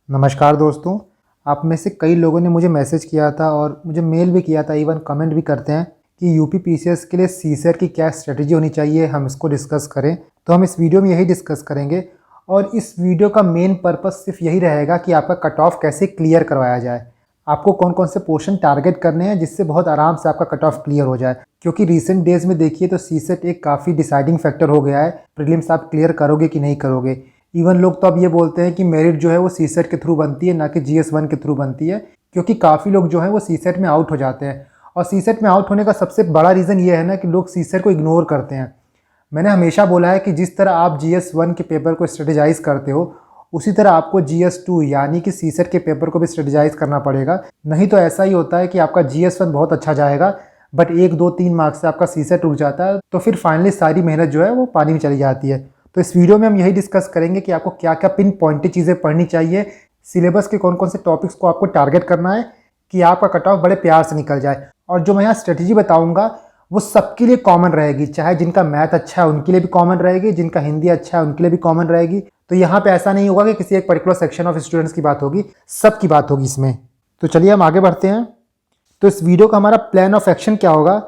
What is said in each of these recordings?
नमस्कार दोस्तों। आप में से कई लोगों ने मुझे मैसेज किया था और मुझे मेल भी किया था, इवन कमेंट भी करते हैं कि यूपी पीसीएस के लिए सीसेट की क्या स्ट्रेटजी होनी चाहिए, हम इसको डिस्कस करें। तो हम इस वीडियो में यही डिस्कस करेंगे और इस वीडियो का मेन पर्पस सिर्फ यही रहेगा कि आपका कट ऑफ कैसे क्लियर करवाया जाए, आपको कौन कौन से पोर्शन टारगेट करने हैं जिससे बहुत आराम से आपका कट ऑफ क्लियर हो जाए। क्योंकि रिसेंट डेज में देखिए तो सीसेट एक काफ़ी डिसाइडिंग फैक्टर हो गया है, प्रीलिम्स आप क्लियर करोगे कि नहीं करोगे। इवन लोग तो अब ये बोलते हैं कि मेरिट जो है वो सीसेट के थ्रू बनती है, ना कि जीएस1 के थ्रू बनती है, क्योंकि काफ़ी लोग जो है वो सीसेट में आउट हो जाते हैं। और सीसेट में आउट होने का सबसे बड़ा रीज़न ये है ना कि लोग सीसेट को इग्नोर करते हैं। मैंने हमेशा बोला है कि जिस तरह आप जीएस1 के पेपर को स्ट्रेटेजाइज करते हो, उसी तरह आपको जीएस2 यानी कि सीसेट के पेपर को भी स्ट्रेटेजाइज करना पड़ेगा। नहीं तो ऐसा ही होता है कि आपका जीएस1 बहुत अच्छा जाएगा बट 1 2 3 मार्क्स से आपका सीसेट रुक जाता है, तो फिर फाइनली सारी मेहनत जो है वो पानी में चली जाती है। तो इस वीडियो में हम यही डिस्कस करेंगे कि आपको क्या क्या पिन पॉइंटेड चीज़ें पढ़नी चाहिए, सिलेबस के कौन कौन से टॉपिक्स को आपको टारगेट करना है कि आपका कट ऑफ बड़े प्यार से निकल जाए। और जो मैं यहाँ स्ट्रेटजी बताऊंगा वो सबके लिए कॉमन रहेगी, चाहे जिनका मैथ अच्छा है उनके लिए भी कॉमन रहेगी, जिनका हिंदी अच्छा है उनके लिए भी कॉमन रहेगी। तो यहाँ पे ऐसा नहीं होगा कि किसी एक पर्टिकुलर सेक्शन ऑफ स्टूडेंट्स की बात होगी, सबकी बात होगी इसमें। तो चलिए हम आगे बढ़ते हैं। तो इस वीडियो का हमारा प्लान ऑफ एक्शन क्या होगा,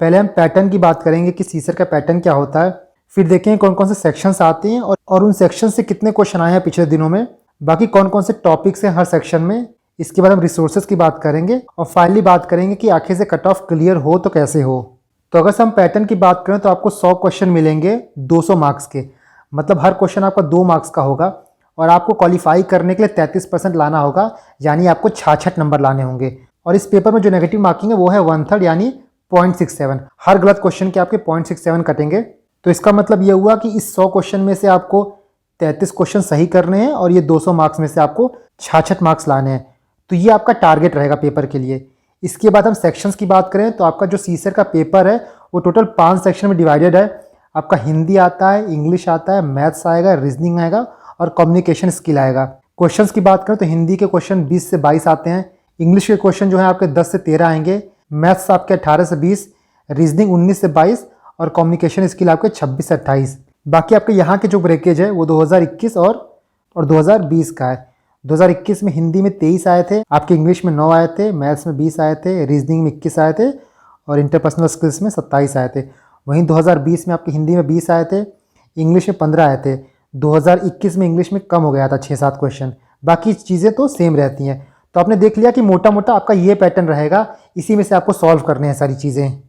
पहले हम पैटर्न की बात करेंगे कि सीसर का पैटर्न क्या होता है, फिर देखेंगे कौन कौन से सेक्शंस आते हैं और उन सेक्शन से कितने क्वेश्चन आए हैं पिछले दिनों में, बाकी कौन कौन से टॉपिक्स हैं हर सेक्शन में। इसके बाद हम रिसोर्सेज की बात करेंगे और फाइनली बात करेंगे कि आखिर से कट ऑफ क्लियर हो तो कैसे हो। तो अगर हम पैटर्न की बात करें तो आपको 100 क्वेश्चन मिलेंगे 200 मार्क्स के, मतलब हर क्वेश्चन आपका 2 मार्क्स का होगा और आपको क्वालिफाई करने के लिए 33% लाना होगा, यानी आपको 66 नंबर लाने होंगे। और इस पेपर में जो नेगेटिव मार्किंग है वो है 1/3 यानी 0.67। हर गलत क्वेश्चन के आपके 0.67 कटेंगे। तो इसका मतलब ये हुआ कि इस 100 क्वेश्चन में से आपको 33 क्वेश्चन सही करने हैं और ये 200 मार्क्स में से आपको 66 मार्क्स लाने हैं। तो ये आपका टारगेट रहेगा पेपर के लिए। इसके बाद हम सेक्शंस की बात करें तो आपका जो सीसर का पेपर है वो टोटल 5 सेक्शन में डिवाइडेड है। आपका हिंदी आता है, इंग्लिश आता है, मैथ्स आएगा, रीजनिंग आएगा और कम्युनिकेशन स्किल आएगा। क्वेश्चंस की बात करें तो हिंदी के क्वेश्चन 20 से 22 आते हैं, इंग्लिश के क्वेश्चन जो है आपके 10 से 13 आएंगे, मैथ्स आपके 18 से 20, रीजनिंग 19 से 22 और कम्युनिकेशन स्किल आपके 26 से 28। बाकी आपके यहाँ के जो ब्रेकेज है वो 2021 और 2020 का है। 2021 में हिंदी में 23 आए थे, आपके इंग्लिश में 9 आए थे, मैथ्स में 20 आए थे, रीजनिंग में 21 आए थे और इंटरपर्सनल स्किल्स में 27 आए थे। वहीं 2020 में आपके हिंदी में 20 आए थे, इंग्लिश में 15 आए थे। 2021 में इंग्लिश में कम हो गया था 6-7 क्वेश्चन, बाकी चीज़ें तो सेम रहती हैं। तो आपने देख लिया कि मोटा मोटा आपका ये पैटर्न रहेगा, इसी में से आपको सॉल्व करने हैं सारी चीज़ें।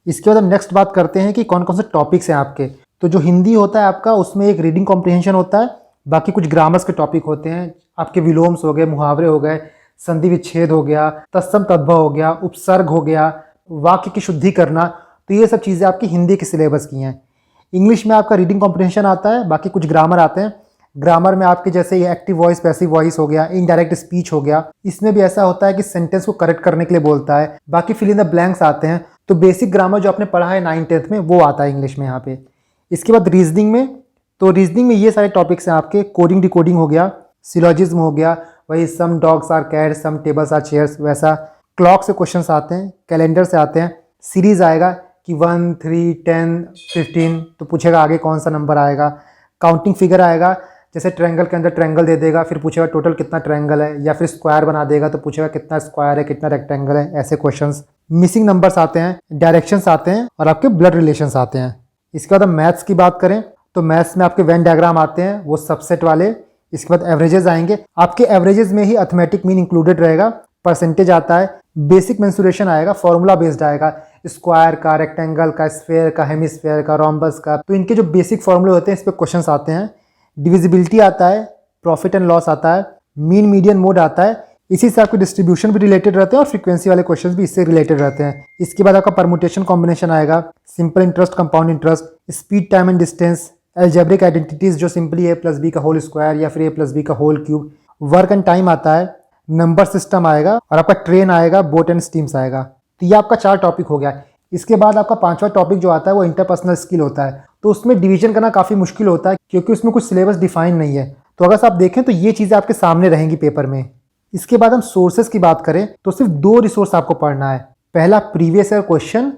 इसके बाद हम नेक्स्ट बात करते हैं कि कौन कौन से टॉपिक्स हैं आपके। तो जो हिंदी होता है आपका उसमें एक रीडिंग कॉम्प्रिहेंशन होता है, बाकी कुछ ग्रामर्स के टॉपिक होते हैं, आपके विलोम्स हो गए, मुहावरे हो गए, संधि विच्छेद हो गया, तत्सम तद्भव हो गया, उपसर्ग हो गया, वाक्य की शुद्धि करना। तो ये सब चीज़ें आपकी हिंदी के सिलेबस की हैं। इंग्लिश में आपका रीडिंग कॉम्प्रिहेंशन आता है, बाकी कुछ ग्रामर आते हैं। ग्रामर में आपके जैसे ये एक्टिव वॉइस, पैसिव वॉइस हो गया, इनडायरेक्ट स्पीच हो गया, इसमें भी ऐसा होता है कि सेंटेंस को करेक्ट करने के लिए बोलता है। बाकी फिल इन द ब्लैंक्स आते हैं। तो बेसिक ग्रामर जो आपने पढ़ा है 9th-10th में वो आता है इंग्लिश में यहाँ पे। इसके बाद रीजनिंग में, तो रीजनिंग में ये सारे टॉपिक्स हैं आपके, कोडिंग डिकोडिंग हो गया, सिलॉजिज्म हो गया, वही some dogs are cats, some tables are chairs, वैसा क्लॉक से क्वेश्चंस आते हैं, कैलेंडर से आते हैं, सीरीज आएगा कि 1 3 10 15, तो पूछेगा आगे कौन सा नंबर आएगा। काउंटिंग फिगर आएगा, जैसे ट्रायंगल के अंदर ट्रायंगल दे देगा, फिर पूछेगा टोटल कितना ट्रायंगल है, या फिर स्क्वायर बना देगा तो पूछेगा कितना स्क्वायर है, कितना रेक्टेंगल है, ऐसे क्वेश्चंस। मिसिंग नंबर्स आते हैं, डायरेक्शंस आते हैं और आपके ब्लड रिलेशंस आते हैं। इसके बाद हम मैथ्स की बात करें तो मैथ्स में आपके वेन डायग्राम आते हैं, वो सबसेट वाले। इसके बाद एवरेजेस आएंगे, आपके एवरेजेस में ही अर्थमेटिक मीन इंक्लूडेड रहेगा, परसेंटेज आता है, बेसिक मेंसुरेशन आएगा, फॉर्मूला बेस्ड आएगा, स्क्वायर का, रेक्टेंगल का, स्फेयर का, हेमिस्फेयर का, रोम्बस का। तो इनके जो बेसिक फॉर्मूले होते हैं इस पर क्वेश्चंस आते हैं। डिविजिबिलिटी आता है, प्रॉफिट एंड लॉस आता है, मीन मीडियन मोड आता है, इसी से आपके डिस्ट्रीब्यूशन भी रिलेटेड रहते हैं और फ्रीक्वेंसी वाले क्वेश्चंस भी इससे रिलेटेड रहते हैं। इसके बाद आपका परमुटेशन कॉम्बिनेशन आएगा, simple interest, compound interest, speed, time and distance, algebraic identities जो सिंपली a+b का होल स्क्वायर या फिर a+b का whole cube, work and time आता है, नंबर सिस्टम आएगा और आपका ट्रेन आएगा, बोट एंड स्टीम्स आएगा। तो ये आपका 4 टॉपिक हो गया। इसके बाद आपका 5वां टॉपिक जो आता है वो इंटरपर्सनल स्किल होता है। तो उसमें डिवीजन करना काफ़ी मुश्किल होता है क्योंकि उसमें कुछ सिलेबस डिफाइन नहीं है। तो अगर आप देखें तो ये चीज़ें आपके सामने रहेंगी पेपर में। इसके बाद हम सोर्सेज की बात करें तो सिर्फ 2 रिसोर्स आपको पढ़ना है, पहला प्रीवियस ईयर क्वेश्चन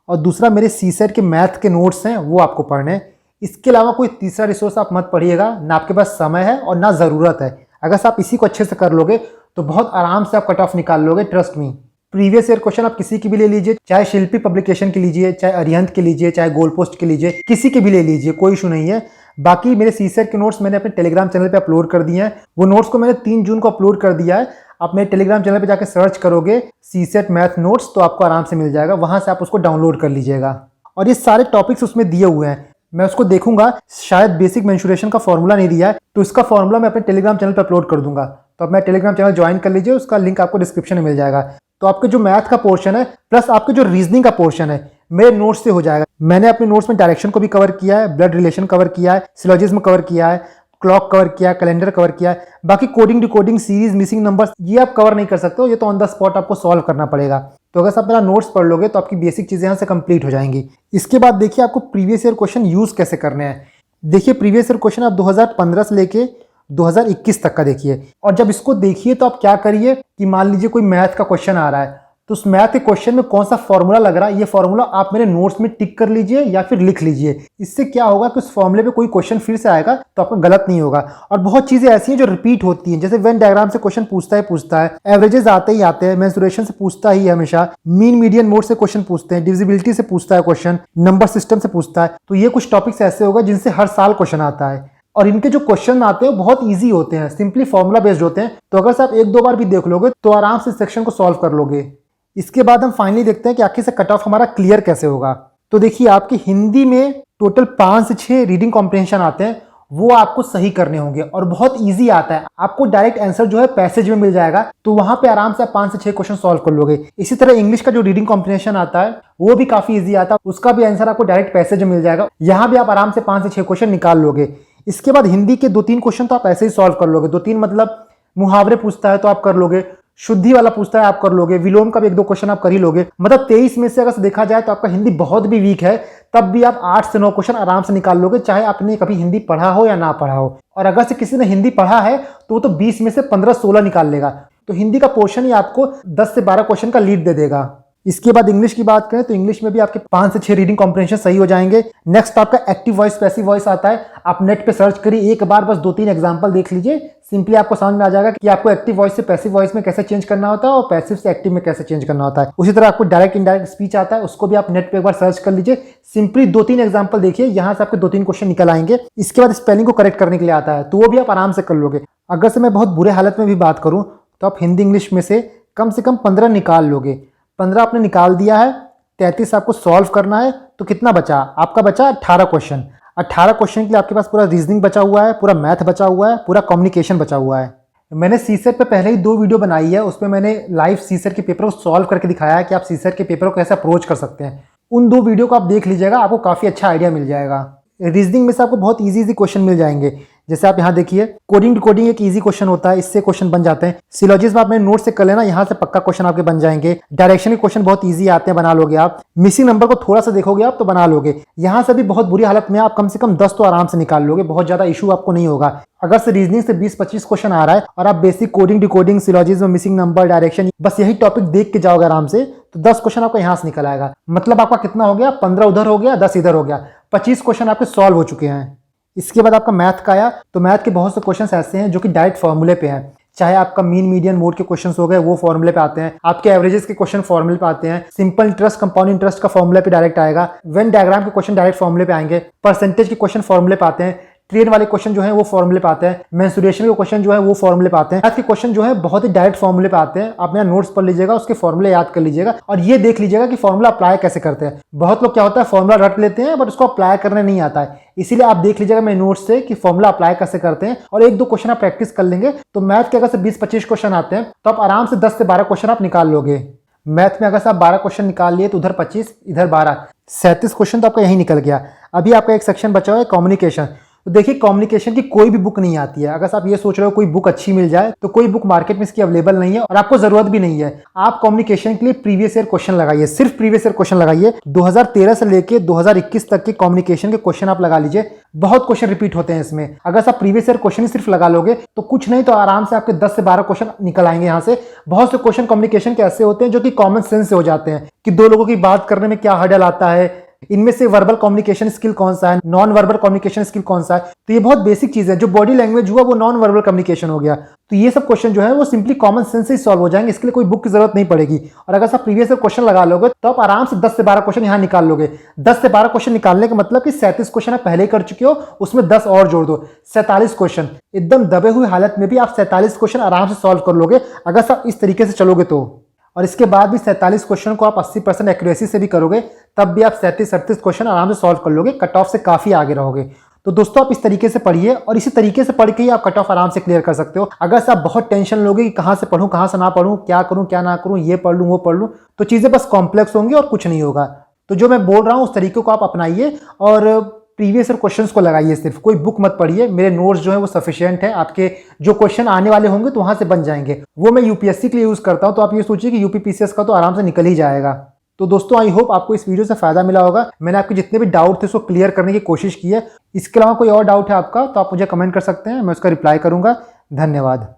और दूसरा मेरे सीसेट के मैथ के नोट्स हैं वो आपको पढ़ने हैं। इसके अलावा कोई तीसरा रिसोर्स आप मत पढ़िएगा, ना आपके पास समय है और ना ज़रूरत है। अगर आप इसी को अच्छे से कर लोगे तो बहुत आराम से आप कट ऑफ निकाल लोगे, trust me. Previous year question आप किसी की भी ले लीजिए, चाहे शिल्पी पब्लिकेशन के लीजिए, चाहे अरिहंत के लीजिए, चाहे गोल पोस्ट के लीजिए, किसी के भी ले लीजिए, कोई इशू नहीं है। बाकी मेरे सीसेट के नोट्स मैंने अपने टेलीग्राम चैनल पे अपलोड कर दिए हैं। वो नोट्स को मैंने 3 जून को अपलोड कर दिया है। आप मेरे टेलीग्राम चैनल पे जाकर सर्च करोगे सीसेट मैथ नोट्स तो आपको आराम से मिल जाएगा, वहां से आप उसको डाउनलोड कर लीजिएगा। और ये सारे टॉपिक्स उसमें दिए हुए हैं, मैं उसको देखूंगा। शायद बेसिक मेंसुरेशन का फॉर्मूला नहीं दिया है तो इसका फॉर्मूला मैं अपने टेलीग्राम चैनल पर अपलोड कर दूंगा। तो अब मैं टेलीग्राम चैनल ज्वाइन कर लीजिए, उसका लिंक आपको डिस्क्रिप्शन में मिल जाएगा। तो आपके जो मैथ का पोर्शन है प्लस आपके जो रीजनिंग का पोर्शन है मेरे नोट्स से हो जाएगा। मैंने अपने नोट्स में डायरेक्शन को भी कवर किया है, ब्लड रिलेशन कवर किया है, सिलोजिज्म कवर किया है, क्लॉक कवर किया है, कैलेंडर कवर किया है। बाकी coding decoding series missing numbers ये आप कवर नहीं कर सकते हो, ये तो ऑन द स्पॉट आपको सॉल्व करना पड़ेगा। तो अगर आप मेरा नोट्स पढ़ लोगे तो आपकी बेसिक चीजें यहाँ से कंप्लीट हो जाएंगी। इसके बाद देखिए आपको प्रीवियस ईयर क्वेश्चन यूज कैसे करने हैं। देखिए प्रीवियस ईयर क्वेश्चन आप 2015 से लेके 2021 तक का देखिए, और जब इसको देखिए तो आप क्या करिए कि मान लीजिए कोई मैथ का क्वेश्चन आ रहा है तो उस मैथ के क्वेश्चन में कौन सा फॉर्मूला लग रहा है ये फॉर्मूला आप मेरे नोट्स में टिक कर लीजिए या फिर लिख लीजिए। इससे क्या होगा कि उस फॉर्मूले पे कोई क्वेश्चन फिर से आएगा तो आपका गलत नहीं होगा। और बहुत चीजें ऐसी हैं जो रिपीट होती हैं, जैसे वेन डायग्राम से क्वेश्चन पूछता है, एवरेजेस आते ही आते हैं, मेंसुरेशन से पूछता ही है हमेशा, मीन मीडियन मोड से क्वेश्चन पूछते हैं, डिविजिबिलिटी से पूछता है क्वेश्चन, नंबर सिस्टम से पूछता है। तो ये कुछ टॉपिक्स ऐसे होगा जिनसे हर साल क्वेश्चन आता है और इनके जो क्वेश्चन आते हैं बहुत इजी होते हैं, सिंपली फॉर्मूला बेस्ड होते हैं। तो अगर आप 1-2 बार भी देख लोगे तो आराम से सेक्शन को सॉल्व कर लोगे। इसके बाद हम फाइनली देखते हैं कि आखिर से कट ऑफ हमारा क्लियर कैसे होगा। तो देखिए आपकी हिंदी में टोटल 5 से 6 रीडिंग कॉम्प्रिहेंशन आते हैं, वो आपको सही करने होंगे और बहुत इजी आता है। आपको डायरेक्ट आंसर जो है पैसेज में मिल जाएगा, तो वहां पे आराम से आप 5 से 6 क्वेश्चन सॉल्व कर लोगे। इसी तरह इंग्लिश का जो रीडिंग कॉम्प्रिहेंशन आता है वो भी काफी इजी आता है, उसका भी आंसर आपको डायरेक्ट पैसेज में मिल जाएगा। यहाँ भी आप आराम से 5 से 6 क्वेश्चन निकाल लोगे। इसके बाद हिंदी के 2-3 क्वेश्चन तो आप ऐसे ही सॉल्व कर लोगे। 2-3 मतलब मुहावरे पूछता है तो आप कर लोगे, शुद्धि वाला पूछता है आप कर लोगे, विलोम का भी 1-2 क्वेश्चन आप कर ही लोगे। मतलब 23 में से अगर देखा जाए तो आपका हिंदी बहुत भी वीक है तब भी आप 8 से 9 क्वेश्चन आराम से निकाल लोगे, चाहे आपने कभी हिंदी पढ़ा हो या ना पढ़ा हो। और अगर से किसी ने हिंदी पढ़ा है तो वो तो 20 में से 15-16 निकाल लेगा। तो हिंदी का पोर्शन ही आपको 10 से 12 क्वेश्चन का लीड दे देगा। इसके बाद इंग्लिश की बात करें तो इंग्लिश में भी आपके 5 से 6 रीडिंग कॉम्प्रिहेंशन सही हो जाएंगे। नेक्स्ट आपका एक्टिव वॉइस पैसिव वॉइस आता है, आप नेट पे सर्च करिए, एक बार बस 2-3 एग्जांपल देख लीजिए, सिंपली आपको समझ में आ जाएगा कि आपको एक्टिव वॉइस से पैसिव वॉइस में कैसे चेंज करना होता है और पैसिव से एक्टिव में कैसे चेंज करना होता है। उसी तरह आपको डायरेक्ट इनडायरेक्ट स्पीच आता है, उसको भी आप नेट पे एक बार सर्च कर लीजिए, सिंपली 2-3 एग्जांपल देखिए, यहाँ से आपके 2-3 क्वेश्चन निकल आएंगे। इसके बाद स्पेलिंग को करेक्ट करने के लिए आता है तो वो भी आप आराम से कर लोगे। अगर से मैं बहुत बुरे हालत में भी बात करूँ तो आप हिंदी इंग्लिश में से कम 15 निकाल लोगे। 15 आपने निकाल दिया है, 33 आपको सॉल्व करना है, तो कितना बचा आपका? बचा 18 क्वेश्चन। 18 क्वेश्चन के लिए आपके पास पूरा रीजनिंग बचा हुआ है, पूरा मैथ बचा हुआ है, पूरा कम्युनिकेशन बचा हुआ है। मैंने सीसेट पे पहले ही 2 वीडियो बनाई है, उसमें मैंने लाइव सीसेट के पेपर को सॉल्व करके दिखाया है कि आप सीसेट के पेपर को कैसे अप्रोच कर सकते हैं। उन 2 वीडियो को आप देख लीजिएगा, आपको काफी अच्छा आइडिया मिल जाएगा। रीजनिंग में से आपको बहुत इजी क्वेश्चन मिल जाएंगे, जैसे आप यहाँ देखिए कोडिंग डिकोडिंग एक इजी क्वेश्चन होता है, इससे क्वेश्चन बन जाते हैं। सिलोजिज्म आप मेरे नोट से कर लेना, यहाँ से पक्का क्वेश्चन आपके बन जाएंगे। डायरेक्शन के क्वेश्चन बहुत इजी आते हैं, बना लोगे आप। मिसिंग नंबर को थोड़ा सा देखोगे आप तो बना लोगे। यहाँ से भी बहुत बुरी हालत में आप कम से कम 10 तो आराम से निकाल लोगे, बहुत ज्यादा इशू आपको नहीं होगा। अगर से रीजनिंग से 20-25 क्वेश्चन आ रहा है और आप basic coding decoding syllogism missing number direction बस यही टॉपिक देख के जाओगे आराम से, तो 10 क्वेश्चन आपका यहाँ से निकल आएगा। मतलब आपका कितना हो गया? 15 उधर हो गया, 10 इधर हो गया, 25 क्वेश्चन आपके सॉल्व हो चुके हैं। इसके बाद आपका मैथ का आया, तो मैथ के बहुत से क्वेश्चंस ऐसे हैं जो कि डायरेक्ट फॉर्मूले पे हैं। चाहे आपका मीन मीडियन मोड के क्वेश्चंस हो गए वो फॉर्मूले पे आते हैं, आपके एवरेजेस के क्वेश्चन फॉर्मूले पे आते हैं, सिंपल इंटरेस्ट कंपाउंड इंटरेस्ट का फॉर्मूले पे डायरेक्ट आएगा, वेन डायग्राम के क्वेश्चन डायरेक्ट फॉर्मूले पे आएंगे, परसेंटेज के क्वेश्चन फॉर्मूले पे आते हैं, ट्रेन वाले क्वेश्चन जो है वो फॉर्मूले पे आते हैं, मेंसुरेशन के क्वेश्चन जो है वो फॉर्मूले पे आते हैं। मैथ के क्वेश्चन जो है बहुत ही डायरेक्ट फॉर्मूले पे आते हैं। आप मेरा नोट्स पढ़ लीजिएगा, उसके फॉर्मूले याद कर लीजिएगा और ये देख लीजिएगा कि फॉर्मूला अप्लाई कैसे करते हैं। बहुत लोग क्या होता है फॉर्मूला रट लेते हैं बट उसको अप्लाई करने नहीं आता है, इसीलिए आप देख लीजिएगा मेरे नोट्स से कि फॉर्मूला अप्लाई कैसे करते हैं और 1-2 क्वेश्चन आप प्रैक्टिस कर लेंगे तो मैथ के अगर से 20-25 क्वेश्चन आते हैं तो आप आराम से 10 से 12 क्वेश्चन आप निकाल लोगे। मैथ में अगर से आप 12 क्वेश्चन निकाल लिए तो उधर 25 इधर 12, 37 क्वेश्चन तो आपका यही निकल गया। अभी आपका एक सेक्शन बचा हुआ है कम्युनिकेशन। तो देखिए कम्युनिकेशन की कोई भी बुक नहीं आती है। अगर आप ये सोच रहे हो कोई बुक अच्छी मिल जाए तो कोई बुक मार्केट में इसकी अवेलेबल नहीं है और आपको जरूरत भी नहीं है। आप कम्युनिकेशन के लिए प्रीवियस ईयर क्वेश्चन लगाइए, सिर्फ प्रीवियस ईयर क्वेश्चन लगाइए। 2013 से लेके 2021 तक के कम्युनिकेशन के क्वेश्चन आप लगा लीजिए, बहुत क्वेश्चन रिपीट होते हैं इसमें। अगर आप प्रीवियस ईयर क्वेश्चन ही सिर्फ लगा लोगे तो कुछ नहीं तो आराम से आपके 10 से 12 क्वेश्चन निकल आएंगे। यहाँ से बहुत से क्वेश्चन कम्युनिकेशन के ऐसे होते हैं जो कि कॉमन सेंस से हो जाते हैं कि 2 लोगों की बात करने में क्या हर्डल आता है, इनमें से वर्बल कम्युनिकेशन स्किल कौन सा है, नॉन वर्बल कम्युनिकेशन स्किल कौन सा है। तो ये बहुत बेसिक चीज है। जो बॉडी लैंग्वेज हुआ वो नॉन वर्बल कम्युनिकेशन हो गया। तो ये सब क्वेश्चन जो है वो सिंपली कॉमन सेंस से ही सॉल्व हो जाएंगे, इसके लिए कोई बुक की जरूरत नहीं पड़ेगी। और अगर आप प्रीवियस क्वेश्चन लगा लोगे तो आप आराम से 10 से 12 क्वेश्चन यहाँ निकाल लोगे। 10 से 12 क्वेश्चन निकालने का मतलब कि 37 क्वेश्चन आप पहले ही कर चुके हो, उसमें 10 और जोड़ दो, 47 क्वेश्चन। एकदम दबे हुए हालत में भी आप 47 क्वेश्चन आराम से सॉल्व कर लोगे अगर आप इस तरीके से चलोगे तो। और इसके बाद भी 47 क्वेश्चन को आप 80% एक्यूरेसी से भी करोगे तब भी आप 37-38 क्वेश्चन आराम से सॉल्व कर लोगे, कट ऑफ से काफी आगे रहोगे। तो दोस्तों आप इस तरीके से पढ़िए और इसी तरीके से पढ़ के ही आप कट ऑफ आराम से क्लियर कर सकते हो। अगर आप बहुत टेंशन लोगे कि कहां से पढ़ूं कहां से ना पढ़ूं, क्या करूं क्या ना करूं, ये पढ़ लूं वो पढ़ लूं, तो चीजें बस कॉम्प्लेक्स होंगी और कुछ नहीं होगा। तो जो मैं बोल रहा हूं उस तरीके को आप अपनाइए और प्रीवियस ईयर क्वेश्चंस को लगाइए, सिर्फ कोई बुक मत पढ़िए। मेरे नोट्स जो है वो सफिशिएंट है, आपके जो क्वेश्चन आने वाले होंगे तो वहां से बन जाएंगे। वो मैं यूपीएससी के लिए यूज करता हूं, तो आप ये सोचिए कि यूपीपीसीएस का तो आराम से निकल ही जाएगा। तो दोस्तों आई होप आपको इस वीडियो से फायदा मिला होगा। मैंने आपके जितने भी डाउट थे उसको क्लियर करने की कोशिश की है। इसके अलावा कोई और डाउट है आपका तो आप मुझे कमेंट कर सकते हैं, मैं उसका रिप्लाई करूंगा। धन्यवाद।